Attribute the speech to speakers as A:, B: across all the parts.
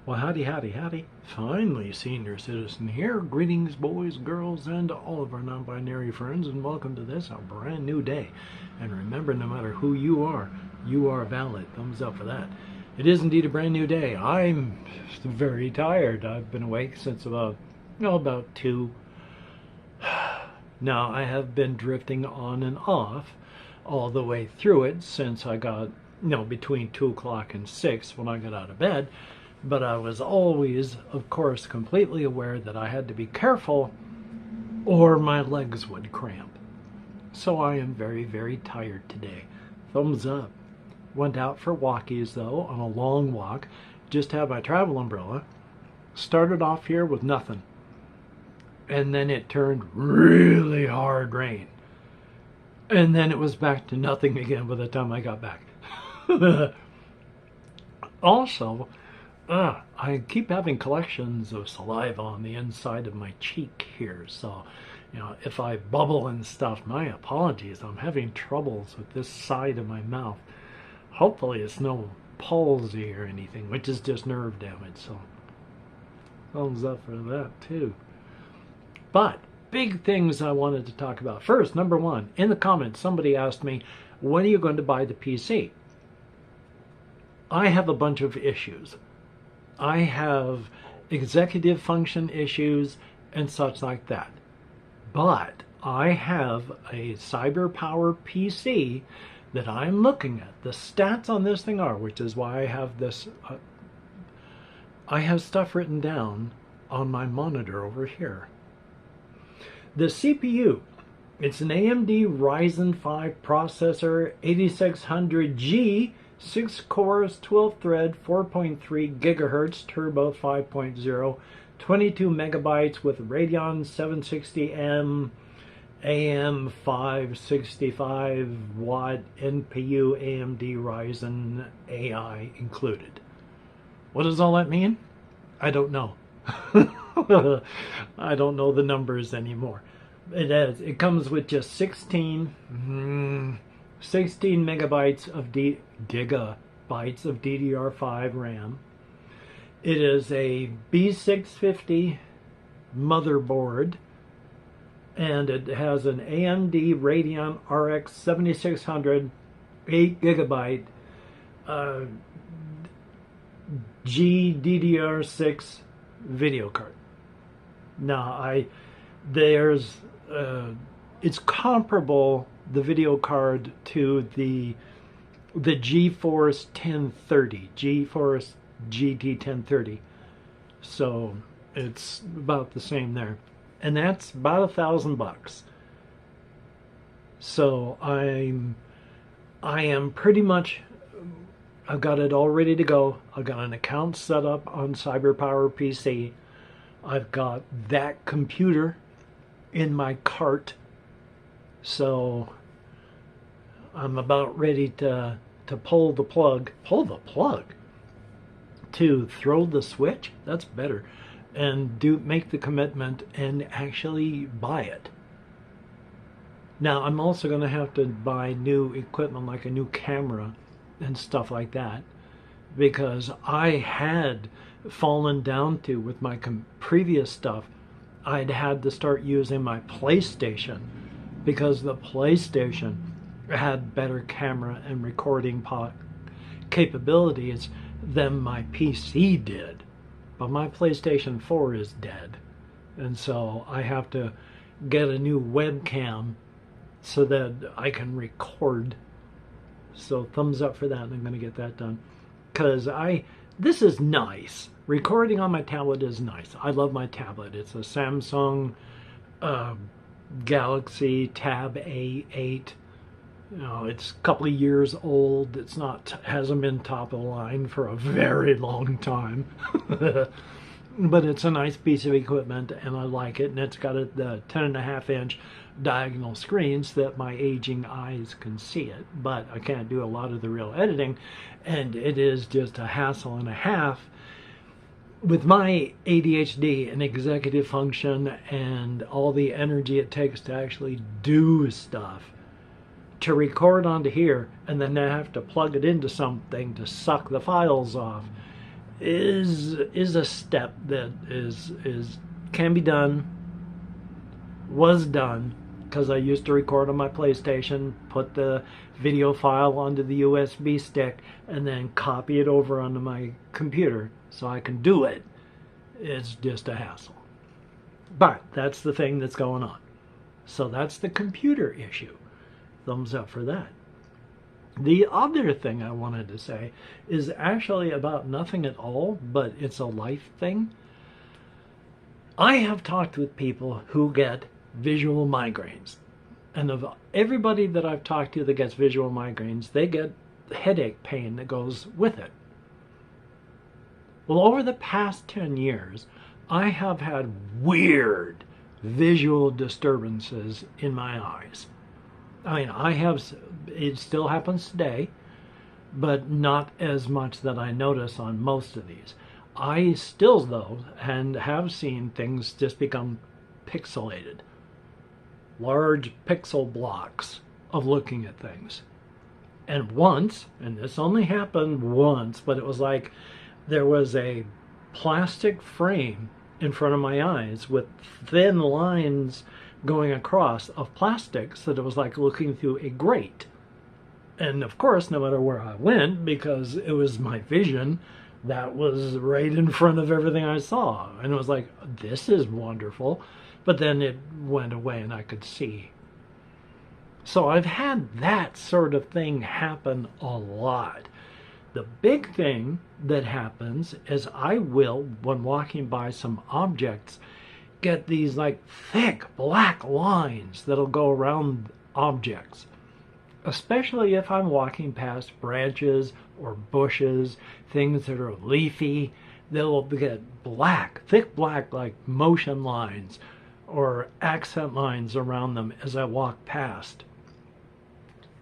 A: Well, howdy, howdy, howdy. Finally, senior citizen here. Greetings, boys, girls, and all of our non-binary friends, and welcome to this, our brand new day. And remember, no matter who you are valid. Thumbs up for that. It is indeed a brand new day. I'm very tired. I've been awake since about 2. Now, I have been drifting on and off all the way through it since I got, between 2 o'clock and 6 when I got out of bed. But I was always, of course, completely aware that I had to be careful or my legs would cramp. So I am very, very tired today. Thumbs up. Went out for walkies, though, on a long walk. Just had my travel umbrella. Started off here with nothing. And then it turned really hard rain. And then it was back to nothing again by the time I got back. Also, I keep having collections of saliva on the inside of my cheek here, so, if I bubble and stuff, my apologies. I'm having troubles with this side of my mouth. Hopefully it's no palsy or anything, which is just nerve damage, so thumbs up for that too. But big things I wanted to talk about. First, number one, in the comments, somebody asked me, when are you going to buy the PC? I have a bunch of issues. I have executive function issues and such like that. But I have a CyberpowerPC that I'm looking at. The stats on this thing are, which is why I have this, I have stuff written down on my monitor over here. The CPU, it's an AMD Ryzen 5 processor, 8600G, 6 cores, 12 thread, 4.3 gigahertz, turbo 5.0, 22 megabytes with Radeon 760M, AM 565 watt NPU AMD Ryzen AI included. What does all that mean? I don't know. I don't know the numbers anymore. It comes with just 16 megabytes of gigabytes of DDR5 RAM. It is a B650 motherboard, and it has an AMD Radeon RX 7600 8 gigabyte GDDR6 video card. Now, it's comparable, the video card, to the GeForce 1030, GeForce GT 1030. So it's about the same there, and that's about $1,000. So I am pretty much, I've got it all ready to go. I've got an account set up on CyberpowerPC. I've got that computer in my cart, so I'm about ready to pull the plug. To throw the switch? That's better. And make the commitment and actually buy it. Now, I'm also going to have to buy new equipment, like a new camera and stuff like that, because I had fallen down to, with my previous stuff, I'd had to start using my PlayStation, because the PlayStation had better camera and recording capabilities than my PC did. But my PlayStation 4 is dead, and so I have to get a new webcam so that I can record. So thumbs up for that, and I'm going to get that done, because this is nice. Recording on my tablet is nice. I love my tablet. It's a Samsung Galaxy Tab A8. It's a couple of years old. Hasn't been top of the line for a very long time. But it's a nice piece of equipment, and I like it. And it's got the 10.5-inch diagonal screens that my aging eyes can see it. But I can't do a lot of the real editing, and it is just a hassle and a half. With my ADHD and executive function and all the energy it takes to actually do stuff, to record onto here and then I have to plug it into something to suck the files off, is a step that is can be done, was done, because I used to record on my PlayStation, put the video file onto the USB stick, and then copy it over onto my computer so I can do it. It's just a hassle. But that's the thing that's going on. So that's the computer issue. Thumbs up for that. The other thing I wanted to say is actually about nothing at all, but it's a life thing. I have talked with people who get visual migraines. And of everybody that I've talked to that gets visual migraines, they get headache pain that goes with it. Well, over the past 10 years, I have had weird visual disturbances in my eyes. I mean, it still happens today, but not as much that I notice on most of these. I still, though, and have seen things just become pixelated. Large pixel blocks of looking at things. And once, and this only happened once, but it was like there was a plastic frame in front of my eyes with thin lines going across of plastic, so that it was like looking through a grate. And of course, no matter where I went, because it was my vision, that was right in front of everything I saw. And it was like, this is wonderful. But then it went away and I could see. So I've had that sort of thing happen a lot. The big thing that happens is I will, when walking by some objects, get these like thick black lines that'll go around objects. Especially if I'm walking past branches or bushes, things that are leafy, they'll get black, thick black like motion lines or accent lines around them as I walk past.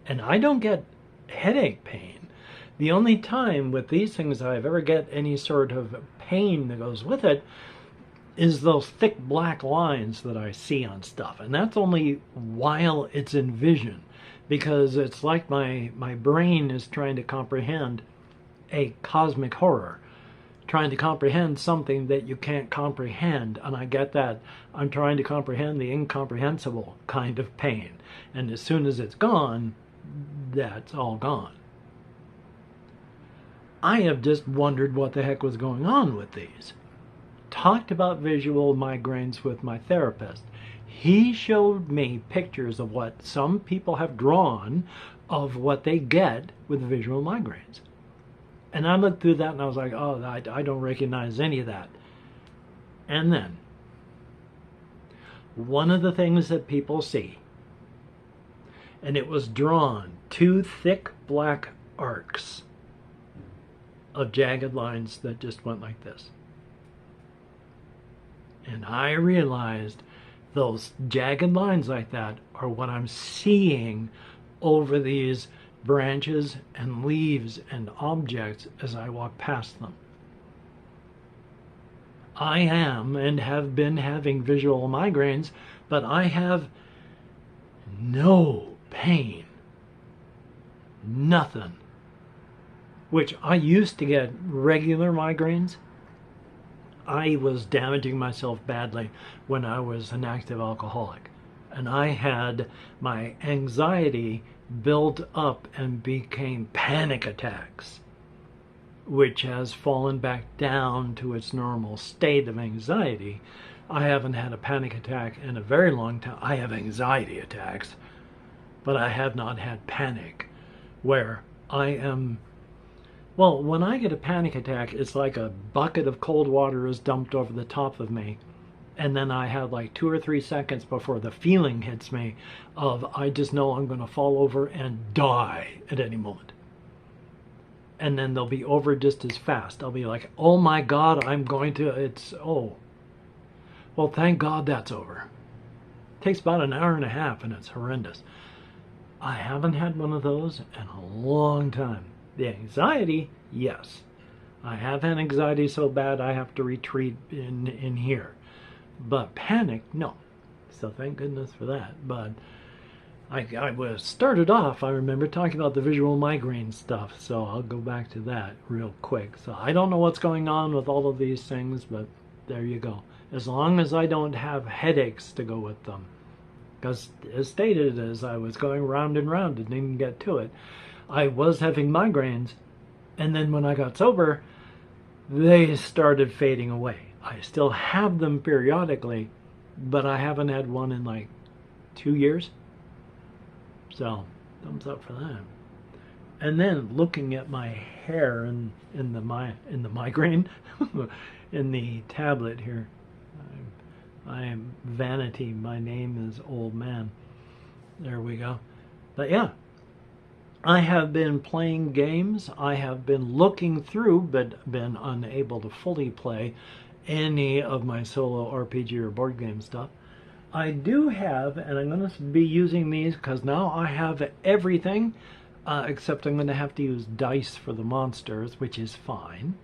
A: And I don't get headache pain. The only time with these things I've ever get any sort of pain that goes with it is those thick black lines that I see on stuff. And that's only while it's in vision, because it's like my brain is trying to comprehend a cosmic horror, trying to comprehend something that you can't comprehend. And I get that. I'm trying to comprehend the incomprehensible kind of pain. And as soon as it's gone, that's all gone. I have just wondered what the heck was going on with these. Talked about visual migraines with my therapist. He showed me pictures of what some people have drawn of what they get with visual migraines. And I looked through that and I was like, oh, I don't recognize any of that. And then, one of the things that people see, and it was drawn, 2 thick black arcs of jagged lines that just went like this. And I realized those jagged lines like that are what I'm seeing over these branches and leaves and objects as I walk past them. I am and have been having visual migraines, but I have no pain. Nothing. Which I used to get regular migraines. I was damaging myself badly when I was an active alcoholic. And I had my anxiety built up and became panic attacks, which has fallen back down to its normal state of anxiety. I haven't had a panic attack in a very long time. I have anxiety attacks, but I have not had panic, where I am... Well, when I get a panic attack, it's like a bucket of cold water is dumped over the top of me. And then I have like 2 or 3 seconds before the feeling hits me of, I just know I'm going to fall over and die at any moment. And then they'll be over just as fast. I'll be like, oh my God, I'm going to, oh. Well, thank God that's over. It takes about an hour and a half and it's horrendous. I haven't had one of those in a long time. The anxiety, yes. I have had anxiety so bad I have to retreat in here. But panic, no. So thank goodness for that. But I was started off, I remember talking about the visual migraine stuff, so I'll go back to that real quick. So I don't know what's going on with all of these things, but there you go. As long as I don't have headaches to go with them. Because as stated, as I was going round and round and didn't get to it, I was having migraines, and then when I got sober, they started fading away. I still have them periodically, but I haven't had one in like 2 years. So, thumbs up for that. And then looking at my hair in the migraine, in the tablet here, I am Vanity. My name is Old Man. There we go. But yeah, I have been playing games. I have been looking through, but been unable to fully play any of my solo RPG or board game stuff. I do have, and I'm going to be using these because now I have everything, except I'm going to have to use dice for the monsters, which is fine.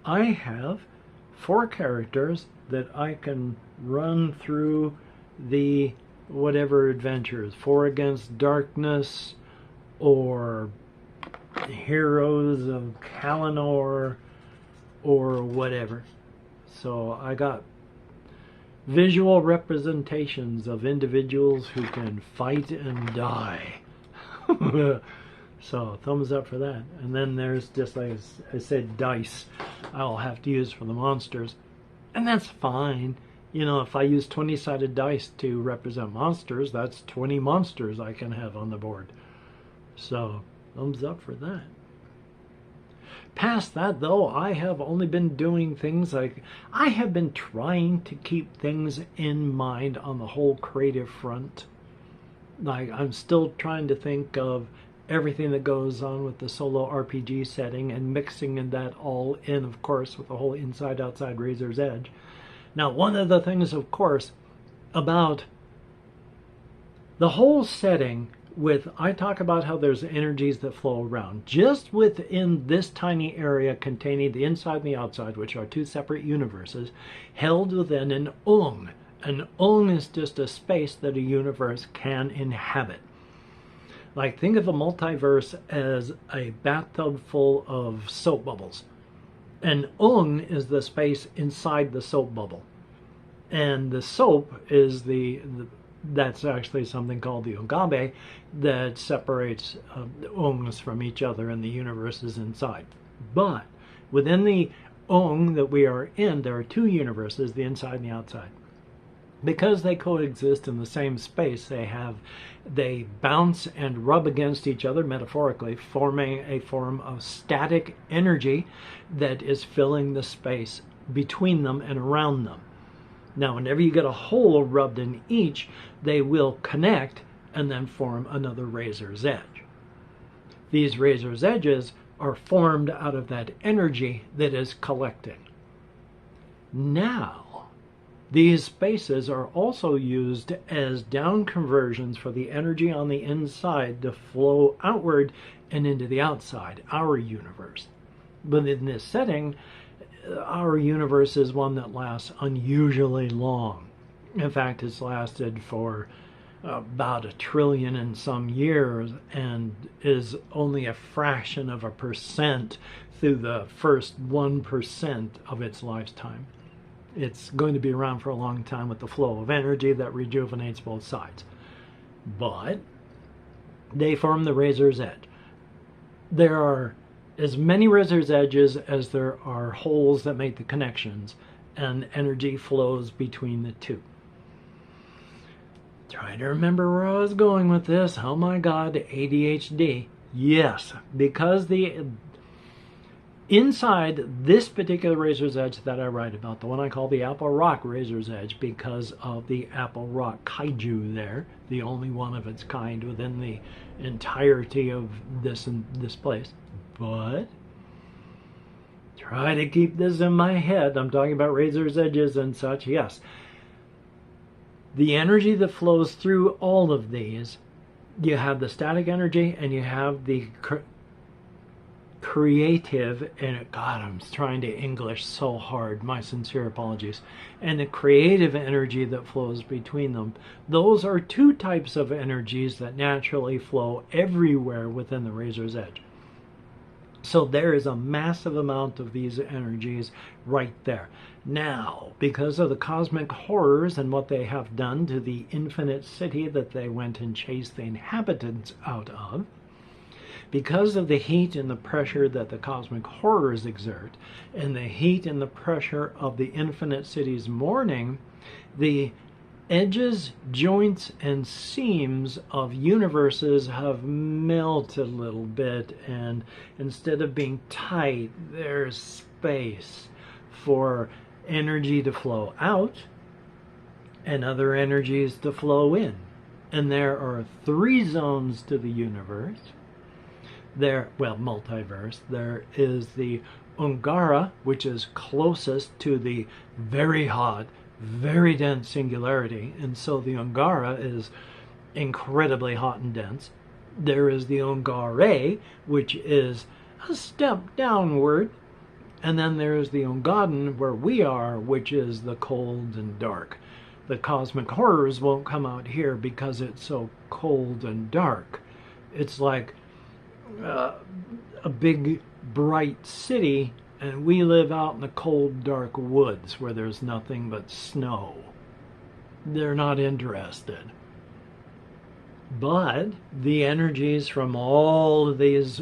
A: I have 4 characters that I can run through the whatever adventures, 4 Against Darkness, or Heroes of Kalinor, or whatever. So I got visual representations of individuals who can fight and die. So thumbs up for that. And then there's, just like I said, dice I'll have to use for the monsters. And that's fine. You know, if I use 20-sided dice to represent monsters, that's 20 monsters I can have on the board. So thumbs up for that. Past that, though, I have only been doing things like, I have been trying to keep things in mind on the whole creative front. Like, I'm still trying to think of everything that goes on with the solo RPG setting and mixing that all in, of course, with the whole inside-outside Razor's Edge. Now, one of the things, of course, about the whole setting I talk about how there's energies that flow around. Just within this tiny area containing the inside and the outside, which are 2 separate universes, held within an Ung. An Ung is just a space that a universe can inhabit. Like, think of a multiverse as a bathtub full of soap bubbles. An Ung is the space inside the soap bubble. And the soap is that's actually something called the Ugabe that separates the Ungs from each other and the universes inside. But within the Ung that we are in, there are 2 universes, the inside and the outside. Because they coexist in the same space, they bounce and rub against each other, metaphorically, forming a form of static energy that is filling the space between them and around them. Now, whenever you get a hole rubbed in each, they will connect and then form another razor's edge. These razor's edges are formed out of that energy that is collecting. Now, these spaces are also used as down conversions for the energy on the inside to flow outward and into the outside, our universe. But in this setting, our universe is one that lasts unusually long. In fact, it's lasted for about 1 trillion and some years and is only a fraction of a percent through the first 1% of its lifetime. It's going to be around for a long time with the flow of energy that rejuvenates both sides. But they form the razor's edge. There are as many razor's edges as there are holes that make the connections, and energy flows between the 2. Trying to remember where I was going with this. Oh my God, ADHD. Yes, because the inside this particular razor's edge that I write about, the one I call the Apple Rock razor's edge because of the Apple Rock kaiju there, the only one of its kind within the entirety of this place. But try to keep this in my head. I'm talking about razor's edges and such. Yes. The energy that flows through all of these, you have the static energy and you have the creative, and God, I'm trying to English so hard, my sincere apologies, and the creative energy that flows between them. Those are two types of energies that naturally flow everywhere within the razor's edge. So there is a massive amount of these energies right there. Now, because of the cosmic horrors and what they have done to the infinite city that they went and chased the inhabitants out of, because of the heat and the pressure that the cosmic horrors exert, and the heat and the pressure of the infinite city's mourning, the edges, joints, and seams of universes have melted a little bit, and instead of being tight, there's space for energy to flow out and other energies to flow in. And there are 3 zones to the universe. Multiverse. There is the Ungara, which is closest to the very hot, very dense singularity, and so the Ungara is incredibly hot and dense. There is the Ungare, which is a step downward, and then there is the Ungaden, where we are, which is the cold and dark. The cosmic horrors won't come out here because it's so cold and dark. It's like a big bright city, and we live out in the cold dark woods where there's nothing but snow. They're not interested. But the energies from all of these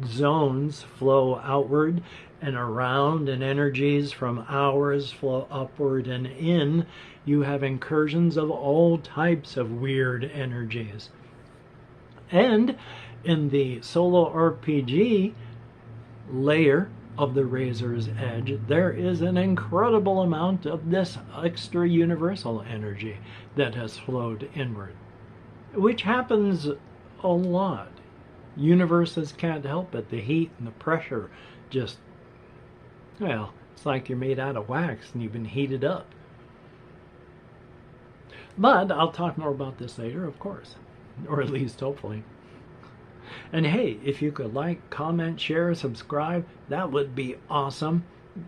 A: zones flow outward and around, and energies from ours flow upward and in. You have incursions of all types of weird energies. And in the solo RPG layer of the razor's edge, there is an incredible amount of this extra universal energy that has flowed inward, which happens a lot. Universes can't help it. The heat and the pressure just, well, it's like you're made out of wax and you've been heated up. But I'll talk more about this later, of course, or at least hopefully. And hey, if you could like, comment, share, subscribe, that would be awesome.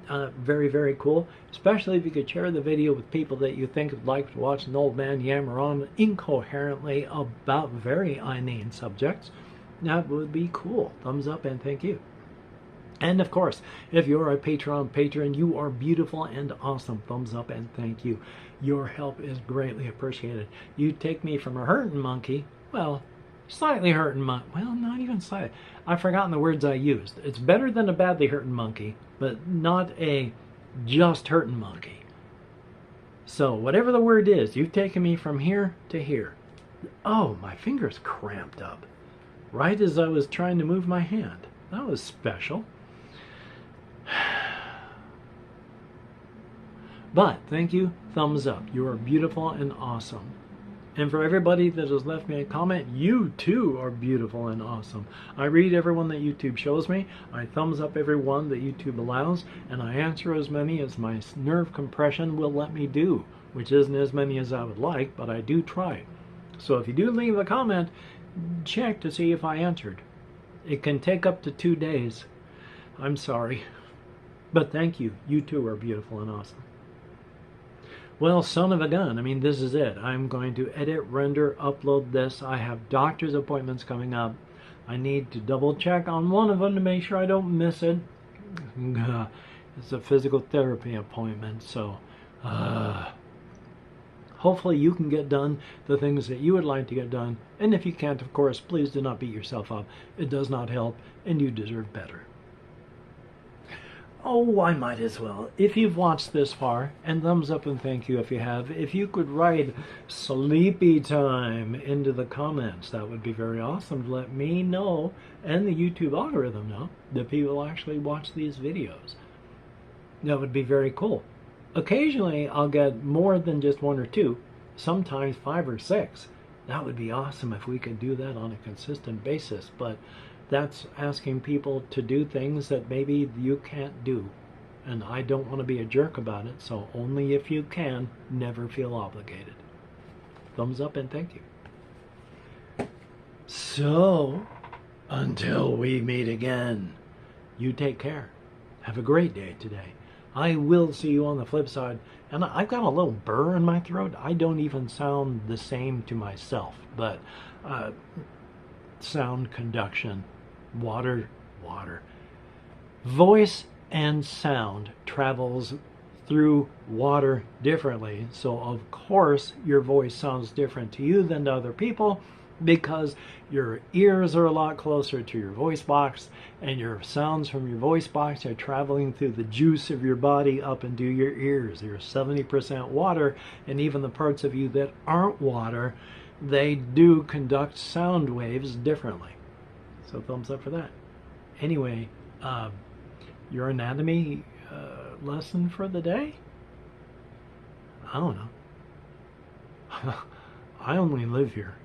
A: Very, very cool. Especially if you could share the video with people that you think would like to watch an old man yammer on incoherently about very inane subjects. That would be cool. Thumbs up and thank you. And of course, if you're a Patreon patron, you are beautiful and awesome. Thumbs up and thank you. Your help is greatly appreciated. You take me from a hurting monkey, well, slightly hurting monkey. Well, not even slightly. I've forgotten the words I used. It's better than a badly hurting monkey, but not a just hurting monkey. So whatever the word is, you've taken me from here to here. Oh, my fingers cramped up right as I was trying to move my hand. That was special. But thank you, thumbs up. You are beautiful and awesome. And for everybody that has left me a comment, you too are beautiful and awesome. I read everyone that YouTube shows me. I thumbs up every one that YouTube allows, and I answer as many as my nerve compression will let me do, which isn't as many as I would like, but I do try. So if you do leave a comment, check to see if I answered. It can take up to 2 days. I'm sorry. But thank you. You too are beautiful and awesome. Well, son of a gun, I mean, this is it. I'm going to edit, render, upload this. I have doctor's appointments coming up. I need to double check on one of them to make sure I don't miss it. It's a physical therapy appointment, so hopefully you can get done the things that you would like to get done. And if you can't, of course, please do not beat yourself up. It does not help, and you deserve better. Oh, I might as well. If you've watched this far, and thumbs up and thank you if you have, if you could write sleepy time into the comments, that would be very awesome to let me know, and the YouTube algorithm know, that people actually watch these videos. That would be very cool. Occasionally, I'll get more than just 1 or 2, sometimes 5 or 6. That would be awesome if we could do that on a consistent basis, but that's asking people to do things that maybe you can't do. And I don't want to be a jerk about it, so only if you can, never feel obligated. Thumbs up and thank you. So, until we meet again, You take care. Have a great day today. I will see you on the flip side. And I've got a little burr in my throat. I don't even sound the same to myself, but sound conduction, water. Voice and sound travels through water differently. So of course your voice sounds different to you than to other people, because your ears are a lot closer to your voice box, and your sounds from your voice box are traveling through the juice of your body up into your ears. You're 70% water, and even the parts of you that aren't water, they do conduct sound waves differently. So thumbs up for that. Anyway, your anatomy lesson for the day? I don't know. I only live here.